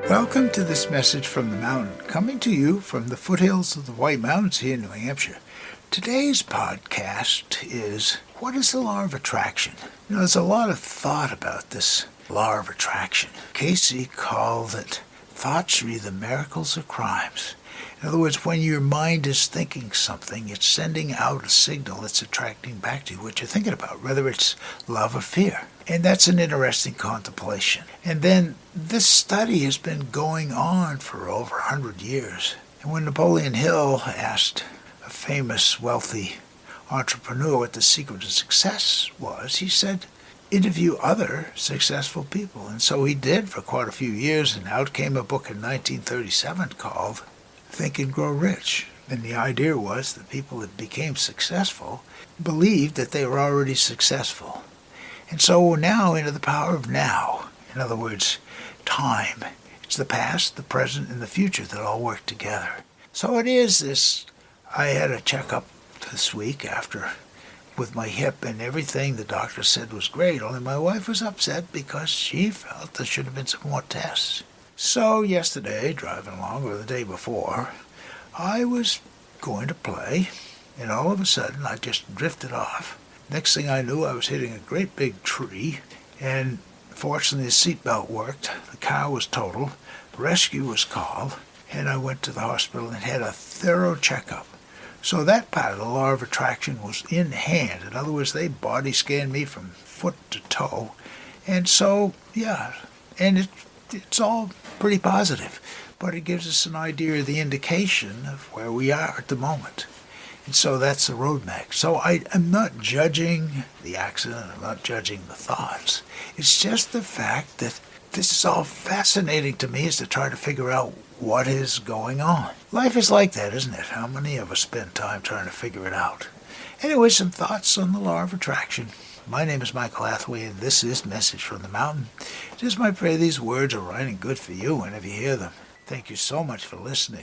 Welcome to this message from the mountain, coming to you from the foothills of the White Mountains here in New Hampshire. Today's podcast is, what is the law of attraction? There's a lot of thought about this law of attraction. Casey called it, thoughts are either miracles or crimes. In other words, when your mind is thinking something, it's sending out a signal that's attracting back to you what you're thinking about, whether it's love or fear. And that's an interesting contemplation. And then this study has been going on for over 100 years. And when Napoleon Hill asked a famous wealthy entrepreneur what the secret of success was, he said, interview other successful people. And so he did for quite a few years, and out came a book in 1937 called Think and Grow Rich. And the idea was that people that became successful believed that they were already successful. And so we're now into the power of now. In other words, time. It's the past, the present, and the future that all work together. So it is this. I had a checkup this week with my hip and everything. The doctor said was great, only my wife was upset because she felt there should have been some more tests. So yesterday, driving along, or the day before, I was going to play, and all of a sudden I just drifted off. Next thing I knew, I was hitting a great big tree, and fortunately the seatbelt worked. The car was totaled, rescue was called, and I went to the hospital and had a thorough checkup. So that part of the law of attraction was in hand. In other words, they body scanned me from foot to toe. And so, yeah, and it's all pretty positive, but it gives us an idea of the indication of where we are at the moment. And so that's the roadmap. So I'm not judging the accident, I'm not judging the thoughts. It's just the fact that this is all fascinating to me, is to try to figure out what is going on. Life is like that, isn't it? How many of us spend time trying to figure it out? Anyway, some thoughts on the law of attraction. My name is Michael Hathaway, and this is Message from the Mountain. It is my prayer these words are right and good for you whenever you hear them. Thank you so much for listening.